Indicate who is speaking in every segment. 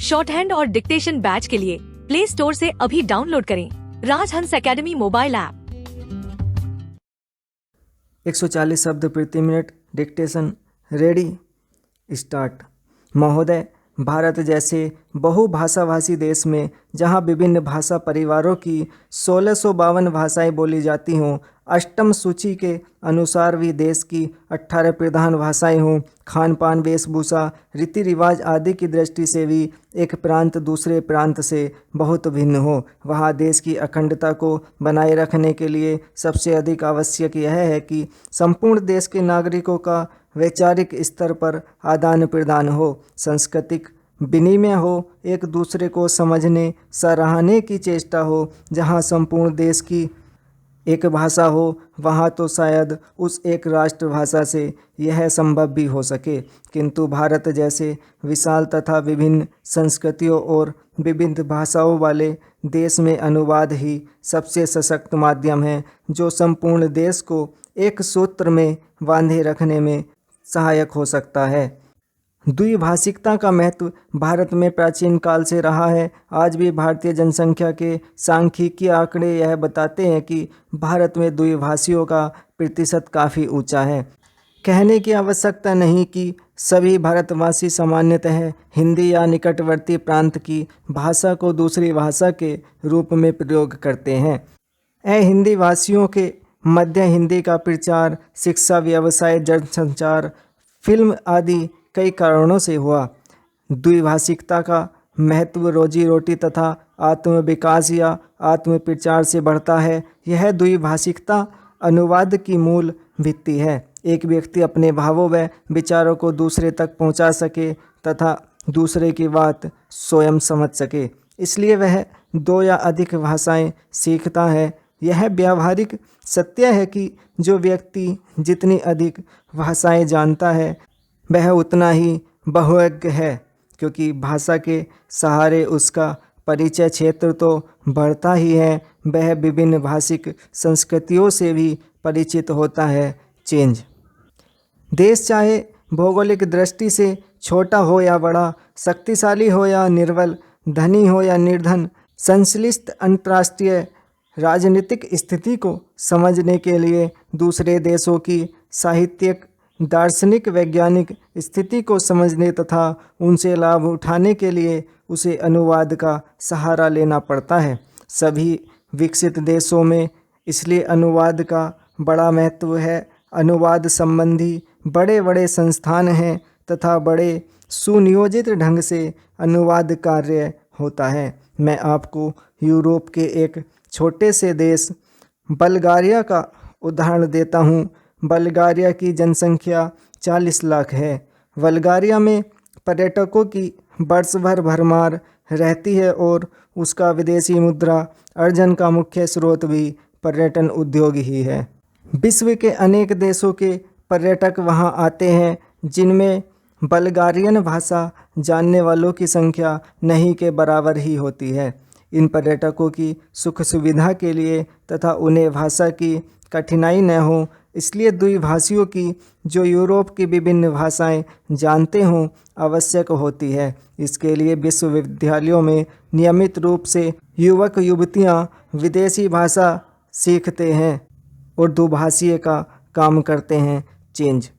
Speaker 1: Short hand और dictation batch के लिए प्ले स्टोर से अभी डाउनलोड करें राजहंस एकेडमी मोबाइल ऐप।
Speaker 2: 140 शब्द प्रति मिनट डिक्टेशन रेडी स्टार्ट। महोदय, भारत जैसे बहुभाषाभाषी देश में जहां विभिन्न भाषा परिवारों की 1652 भाषाएं बोली जाती हों, अष्टम सूची के अनुसार भी देश की 18 प्रधान भाषाएं हों, खान पान, वेशभूषा, रीति रिवाज आदि की दृष्टि से भी एक प्रांत दूसरे प्रांत से बहुत भिन्न हो, वहाँ देश की अखंडता को बनाए रखने के लिए सबसे अधिक आवश्यक यह है कि संपूर्ण देश के नागरिकों का वैचारिक स्तर पर आदान प्रदान हो, सांस्कृतिक विनिमय हो, एक दूसरे को समझने सराहने की चेष्टा हो। जहाँ संपूर्ण देश की एक भाषा हो, वहाँ तो शायद उस एक राष्ट्रभाषा से यह संभव भी हो सके, किंतु भारत जैसे विशाल तथा विभिन्न संस्कृतियों और विभिन्न भाषाओं वाले देश में अनुवाद ही सबसे सशक्त माध्यम है, जो संपूर्ण देश को एक सूत्र में बांधे रखने में सहायक हो सकता है। द्विभाषिकता का महत्व भारत में प्राचीन काल से रहा है। आज भी भारतीय जनसंख्या के सांख्यिकीय आंकड़े यह बताते हैं कि भारत में द्विभाषियों का प्रतिशत काफ़ी ऊंचा है। कहने की आवश्यकता नहीं कि सभी भारतवासी सामान्यतः हिंदी या निकटवर्ती प्रांत की भाषा को दूसरी भाषा के रूप में प्रयोग करते हैं। हिंदी भाषियों के मध्य हिंदी का प्रचार शिक्षा, व्यवसाय, जनसंचार, फिल्म आदि कई कारणों से हुआ। द्विभाषिकता का महत्व रोजी रोटी तथा आत्म विकास या आत्म प्रचार से बढ़ता है। यह द्विभाषिकता अनुवाद की मूल भित्ति है। एक व्यक्ति अपने भावों व विचारों को दूसरे तक पहुंचा सके तथा दूसरे की बात स्वयं समझ सके, इसलिए वह दो या अधिक भाषाएं सीखता है। यह व्यावहारिक सत्य है कि जो व्यक्ति जितनी अधिक भाषाएं जानता है वह उतना ही बहुज्ञ है, क्योंकि भाषा के सहारे उसका परिचय क्षेत्र तो बढ़ता ही है, वह विभिन्न भाषिक संस्कृतियों से भी परिचित होता है। चेंज। देश चाहे भौगोलिक दृष्टि से छोटा हो या बड़ा, शक्तिशाली हो या निर्बल, धनी हो या निर्धन, संश्लिष्ट अंतर्राष्ट्रीय राजनीतिक स्थिति को समझने के लिए, दूसरे देशों की साहित्यिक, दार्शनिक, वैज्ञानिक स्थिति को समझने तथा उनसे लाभ उठाने के लिए उसे अनुवाद का सहारा लेना पड़ता है। सभी विकसित देशों में इसलिए अनुवाद का बड़ा महत्व है। अनुवाद संबंधी बड़े बड़े संस्थान हैं तथा बड़े सुनियोजित ढंग से अनुवाद कार्य होता है। मैं आपको यूरोप के एक छोटे से देश बल्गारिया का उदाहरण देता हूँ। बल्गारिया की जनसंख्या 40 लाख है। बल्गारिया में पर्यटकों की वर्ष भर भरमार रहती है और उसका विदेशी मुद्रा अर्जन का मुख्य स्रोत भी पर्यटन उद्योग ही है। विश्व के अनेक देशों के पर्यटक वहां आते हैं, जिनमें बल्गारियन भाषा जानने वालों की संख्या नहीं के बराबर ही होती है। इन पर्यटकों की सुख सुविधा के लिए तथा उन्हें भाषा की कठिनाई न हो, इसलिए द्विभाषियों की जो यूरोप की विभिन्न भाषाएं जानते हों आवश्यक होती है। इसके लिए विश्वविद्यालयों में नियमित रूप से युवक युवतियां विदेशी भाषा सीखते हैं और दुभाषीय का काम करते हैं। चेंज।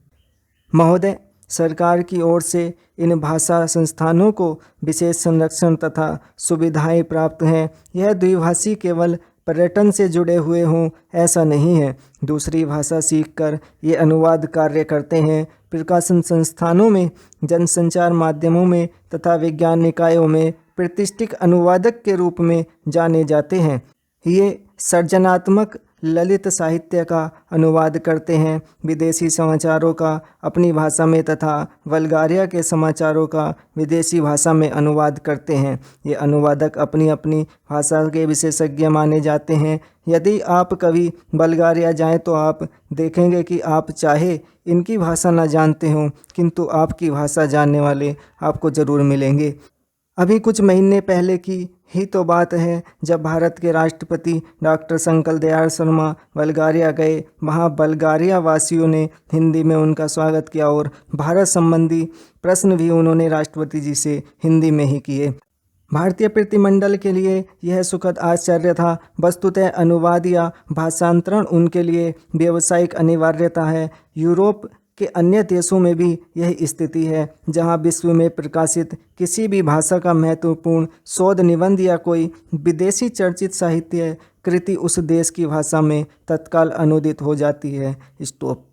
Speaker 2: महोदय, सरकार की ओर से इन भाषा संस्थानों को विशेष संरक्षण तथा सुविधाएं प्राप्त हैं। यह द्विभाषी केवल पर्यटन से जुड़े हुए हों ऐसा नहीं है। दूसरी भाषा सीखकर ये अनुवाद कार्य करते हैं। प्रकाशन संस्थानों में, जनसंचार माध्यमों में तथा विज्ञान निकायों में प्रतिष्ठित अनुवादक के रूप में जाने जाते हैं। ये सृजनात्मक ललित साहित्य का अनुवाद करते हैं, विदेशी समाचारों का अपनी भाषा में तथा बल्गारिया के समाचारों का विदेशी भाषा में अनुवाद करते हैं। ये अनुवादक अपनी अपनी भाषा के विशेषज्ञ माने जाते हैं। यदि आप कभी बल्गारिया जाएं तो आप देखेंगे कि आप चाहे इनकी भाषा न जानते हों, किंतु आपकी भाषा जानने वाले आपको ज़रूर मिलेंगे। अभी कुछ महीने पहले की ही तो बात है जब भारत के राष्ट्रपति डॉक्टर शंकर दयाल शर्मा बल्गारिया गए। वहाँ बल्गारिया वासियों ने हिंदी में उनका स्वागत किया और भारत संबंधी प्रश्न भी उन्होंने राष्ट्रपति जी से हिंदी में ही किए। भारतीय प्रतिनिधिमंडल के लिए यह सुखद आश्चर्य था। वस्तुतः अनुवाद या भाषांतरण उनके लिए व्यावसायिक अनिवार्यता है। यूरोप के अन्य देशों में भी यही स्थिति है, जहां विश्व में प्रकाशित किसी भी भाषा का महत्वपूर्ण शोध निबंध या कोई विदेशी चर्चित साहित्य कृति उस देश की भाषा में तत्काल अनुदित हो जाती है। स्टॉप।